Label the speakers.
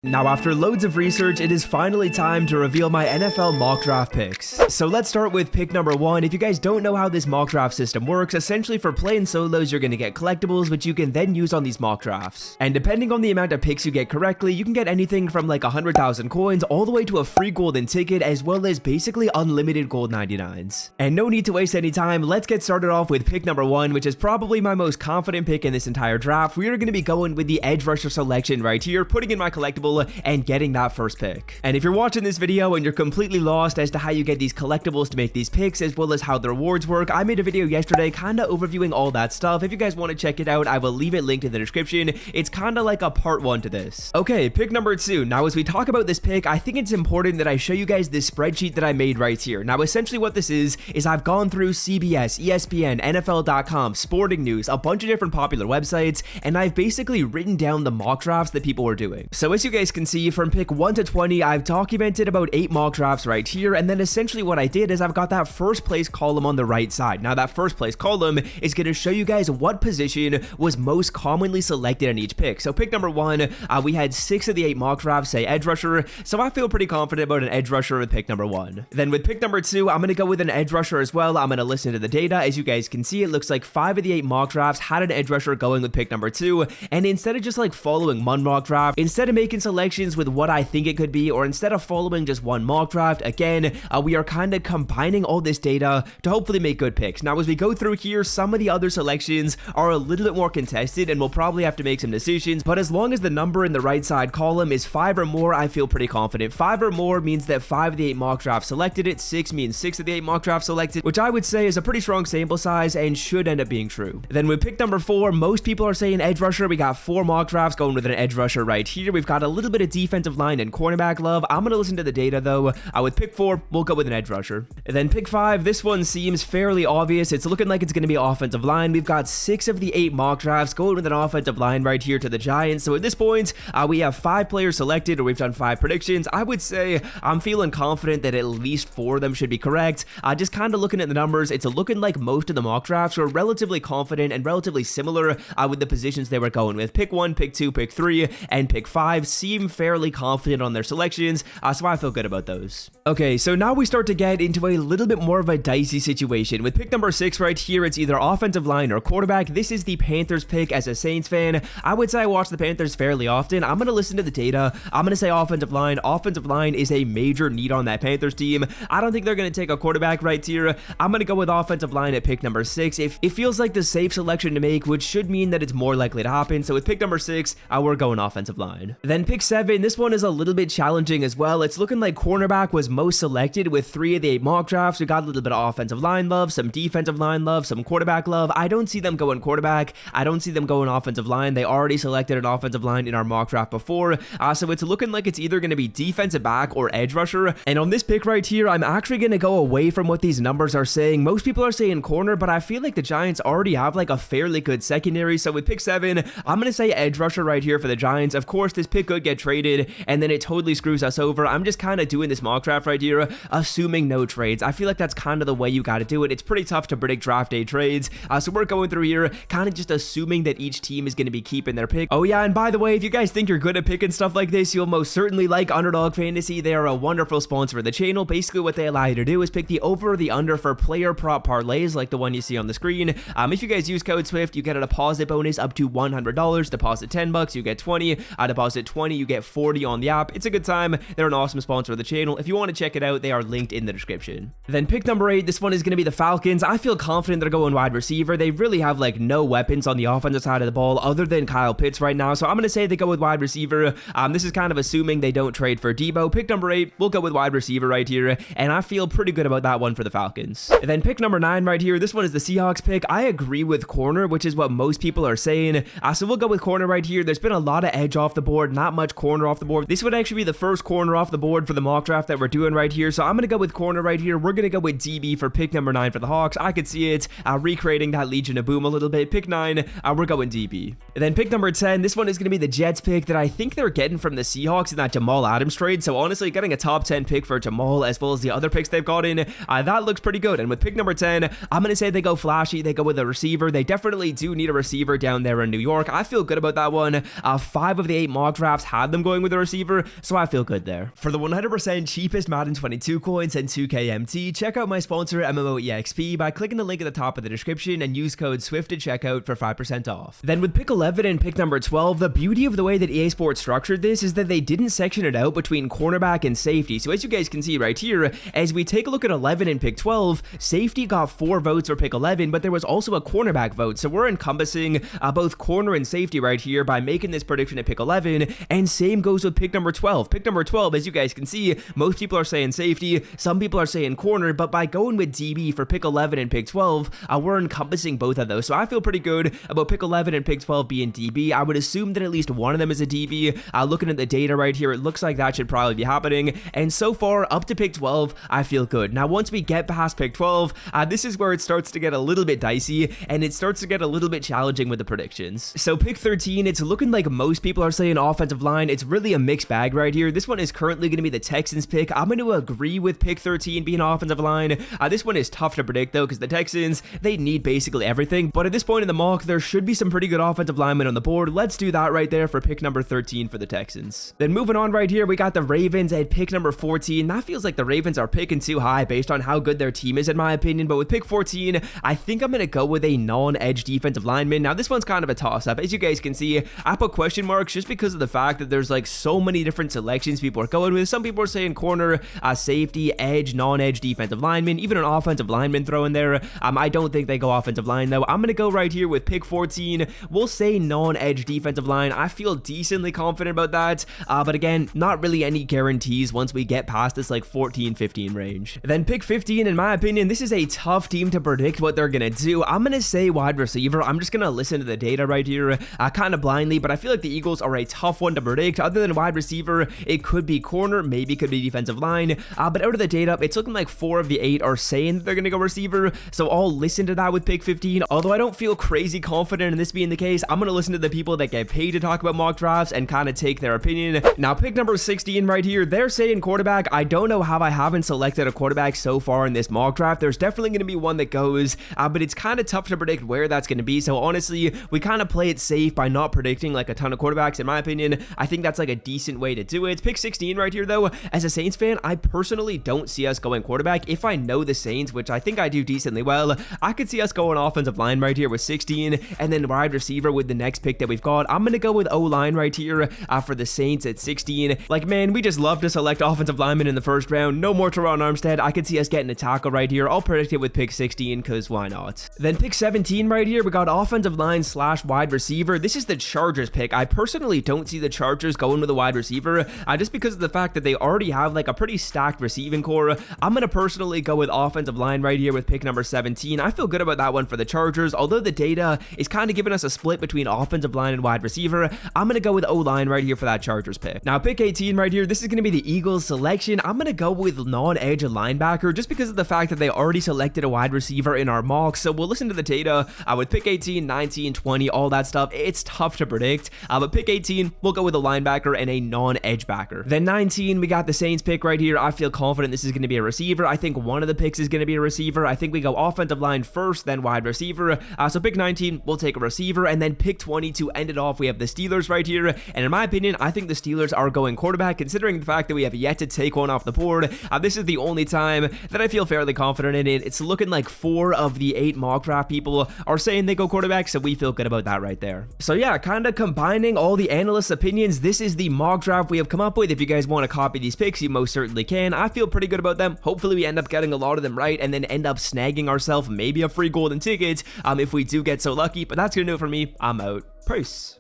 Speaker 1: Now, after loads of research, it is finally time to reveal my NFL mock draft picks. So let's start with pick number 1. If you guys don't know how this mock draft system works, essentially for playing solos, you're going to get collectibles, which you can then use on these mock drafts. And depending on the amount of picks you get correctly, you can get anything from like 100,000 coins all the way to a free golden ticket, as well as basically unlimited gold 99s. And no need to waste any time, let's get started off with pick number 1, which is probably my most confident pick in this entire draft. We are going to be going with the edge rusher selection right here, putting in my collectible and getting that first pick. And if you're watching this video and you're completely lost as to how you get these collectibles to make these picks, as well as how the rewards work, I made a video yesterday kind of overviewing all that stuff. If you guys want to check it out, I will leave it linked in the description. It's kind of like a part 1 to this. Okay, pick number 2. Now, as we talk about this pick, I think it's important that I show you guys this spreadsheet that I made right here. Now, essentially what this is I've gone through CBS, ESPN, NFL.com, Sporting News, a bunch of different popular websites, and I've basically written down the mock drafts that people were doing. So as you guys can see, from pick 1 to 20, I've documented about 8 mock drafts right here, and then essentially what I did is I've got that first place column on the right side. Now, that first place column is going to show you guys what position was most commonly selected in each pick. So pick number 1, we had 6 of the 8 mock drafts say edge rusher, so I feel pretty confident about an edge rusher with pick number 1. Then with pick number 2, I'm going to go with an edge rusher as well. I'm going to listen to the data. As you guys can see, it looks like 5 of the 8 mock drafts had an edge rusher going with pick number 2, and instead of just like following one mock draft, instead of making selections with what I think it could be, or instead of following just one mock draft, again, we are kind of combining all this data to hopefully make good picks. Now, as we go through here, some of the other selections are a little bit more contested, and we'll probably have to make some decisions, but as long as the number in the right side column is 5 or more, I feel pretty confident. 5 or more means that 5 of the 8 mock drafts selected it, 6 means 6 of the 8 mock drafts selected, which I would say is a pretty strong sample size and should end up being true. Then with pick number 4, most people are saying edge rusher. We got 4 mock drafts going with an edge rusher right here. We've got a little bit of defensive line and cornerback love. I'm going to listen to the data though. With pick 4, we'll go with an edge rusher. And then pick 5, this one seems fairly obvious. It's looking like it's going to be offensive line. We've got 6 of the 8 mock drafts going with an offensive line right here to the Giants. So at this point, we have 5 players selected, or we've done 5 predictions. I would say I'm feeling confident that at least 4 of them should be correct. Just kind of looking at the numbers, it's looking like most of the mock drafts were relatively confident and relatively similar with the positions they were going with. Pick 1, pick 2, pick 3, and pick 5 seem fairly confident on their selections, so I feel good about those. Okay, so now we start to get into a little bit more of a dicey situation. With pick number 6 right here, it's either offensive line or quarterback. This is the Panthers pick. As a Saints fan, I would say I watch the Panthers fairly often. I'm going to listen to the data. I'm going to say offensive line. Offensive line is a major need on that Panthers team. I don't think they're going to take a quarterback right here. I'm going to go with offensive line at pick number 6. It feels like the safe selection to make, which should mean that it's more likely to happen. So with pick number 6, we're going offensive line. Then pick 7, this one is a little bit challenging as well. It's looking like cornerback was most selected with 3 of the 8 mock drafts. We got a little bit of offensive line love, some defensive line love, some quarterback love. I don't see them going quarterback. I don't see them going offensive line. They already selected an offensive line in our mock draft before. So it's looking like it's either going to be defensive back or edge rusher. And on this pick right here, I'm actually going to go away from what these numbers are saying. Most people are saying corner, but I feel like the Giants already have like a fairly good secondary. So with pick 7, I'm going to say edge rusher right here for the Giants. Of course, this pick could get traded, and then it totally screws us over. I'm just kind of doing this mock draft right here, assuming no trades. I feel like that's kind of the way you got to do it. It's pretty tough to predict draft day trades. So we're going through here, kind of just assuming that each team is going to be keeping their pick. Oh yeah, and by the way, if you guys think you're good at picking stuff like this, you'll most certainly like Underdog Fantasy. They are a wonderful sponsor of the channel. Basically, what they allow you to do is pick the over or the under for player prop parlays, like the one you see on the screen. If you guys use code SWIFT, you get a deposit bonus up to $100. Deposit $10, you get 20. Deposit 20, you get 40 on the app. It's a good time. They're an awesome sponsor of the channel. If you want to check it out, they are linked in the description. Then pick number 8, this one is going to be the Falcons. I feel confident they're going wide receiver. They really have like no weapons on the offensive side of the ball other than Kyle Pitts right now. So I'm going to say they go with wide receiver. This is kind of assuming they don't trade for Debo. Pick number 8, we'll go with wide receiver right here. And I feel pretty good about that one for the Falcons. And then pick number 9 right here. This one is the Seahawks pick. I agree with corner, which is what most people are saying. So we'll go with corner right here. There's been a lot of edge off the board, not much corner off the board. This would actually be the first corner off the board for the mock draft that we're doing right here. So I'm going to go with corner right here. We're going to go with DB for pick number 9 for the Hawks. I could see it recreating that Legion of Boom a little bit. Pick 9, we're going DB. And then pick number 10, this one is going to be the Jets pick that I think they're getting from the Seahawks in that Jamal Adams trade. So honestly, getting a top 10 pick for Jamal as well as the other picks they've gotten, that looks pretty good. And with pick number 10, I'm going to say they go flashy. They go with a receiver. They definitely do need a receiver down there in New York. I feel good about that one. 5 of the 8 mock drafts had them going with a receiver, so I feel good there. For the 100% cheapest Madden 22 coins and 2K MT, check out my sponsor MMOEXP by clicking the link at the top of the description and use code SWIFT at checkout for 5% off. Then with pick 11 and pick number 12, the beauty of the way that EA Sports structured this is that they didn't section it out between cornerback and safety. So as you guys can see right here, as we take a look at 11 and pick 12, safety got 4 votes for pick 11, but there was also a cornerback vote. So we're encompassing both corner and safety right here by making this prediction at pick 11, and same goes with pick number 12. Pick number 12, as you guys can see, most people are saying safety, some people are saying corner, but by going with DB for pick 11 and pick 12, we're encompassing both of those. So I feel pretty good about pick 11 and pick 12 being DB. I would assume that at least one of them is a DB. Looking at the data right here, it looks like that should probably be happening, and so far up to pick 12, I feel good. Now once we get past pick 12, this is where it starts to get a little bit dicey, and it starts to get a little bit challenging with the predictions. So pick 13, it's looking like most people are saying offensive line. It's really a mixed bag right here. This one is currently going to be the Texans pick. I'm going to agree with pick 13 being offensive line. This one is tough to predict though, because the Texans, they need basically everything, but at this point in the mock, there should be some pretty good offensive linemen on the board. Let's do that right there for pick number 13 for the Texans. Then moving on right here, we got the Ravens at pick number 14. That feels like the Ravens are picking too high based on how good their team is in my opinion, but with pick 14, I think I'm going to go with a non-edge defensive lineman. Now this one's kind of a toss-up. As you guys can see, I put question marks just because of the fact that there's like so many different selections people are going with. Some people are saying corner, safety, edge, non-edge defensive lineman, even an offensive lineman throw in there. I don't think they go offensive line though. I'm going to go right here with pick 14. We'll say non-edge defensive line. I feel decently confident about that, but again, not really any guarantees once we get past this like 14-15 range. Then pick 15, in my opinion, this is a tough team to predict what they're going to do. I'm going to say wide receiver. I'm just going to listen to the data right here kind of blindly, but I feel like the Eagles are a tough one to predict. Other than wide receiver, it could be corner, maybe could be defensive line, but out of the data, it's looking like 4 of the 8 are saying that they're going to go receiver, so I'll listen to that with pick 15. Although I don't feel crazy confident in this being the case, I'm going to listen to the people that get paid to talk about mock drafts and kind of take their opinion. Now pick number 16 right here, they're saying quarterback. I don't know how I haven't selected a quarterback so far in this mock draft. There's definitely going to be one that goes, but it's kind of tough to predict where that's going to be. So honestly, we kind of play it safe by not predicting like a ton of quarterbacks. In my opinion, I think that's like a decent way to do it. Pick 16 right here though, as a Saints fan, I personally don't see us going quarterback. If I know the Saints, which I think I do decently well, I could see us going offensive line right here with 16, and then wide receiver with the next pick that we've got. I'm going to go with O-line right here for the Saints at 16. Like, man, we just love to select offensive linemen in the first round. No more Teron Armstead. I could see us getting a tackle right here. I'll predict it with pick 16 because why not? Then pick 17 right here, we got offensive line / wide receiver. This is the Chargers pick. I personally don't see the Chargers going with a wide receiver just because of the fact that they already have like a pretty stacked receiving core. I'm going to personally go with offensive line right here with pick number 17. I feel good about that one for the Chargers. Although the data is kind of giving us a split between offensive line and wide receiver, I'm going to go with O-line right here for that Chargers pick. Now pick 18 right here, this is going to be the Eagles selection. I'm going to go with non-edge linebacker just because of the fact that they already selected a wide receiver in our mock. So we'll listen to the data with pick 18, 19, 20, all that stuff. It's tough to predict, but pick 18, we'll go with a linebacker and a non-edge backer. Then 19, we got the Saints pick right here. I feel confident this is going to be a receiver. I think one of the picks is going to be a receiver. I think we go offensive line first, then wide receiver. So pick 19, we'll take a receiver, and then pick 20 to end it off, we have the Steelers right here. And in my opinion, I think the Steelers are going quarterback, considering the fact that we have yet to take one off the board. This is the only time that I feel fairly confident in it. It's looking like 4 of the 8 mock draft people are saying they go quarterback, so we feel good about that right there. So yeah, kind of combining all the analysts' opinions, this is the mock draft we have come up with. If you guys want to copy these picks, you most certainly can. I feel pretty good about them. Hopefully we end up getting a lot of them right and then end up snagging ourselves maybe a free golden ticket if we do get so lucky. But that's gonna do it for me. I'm out. Peace.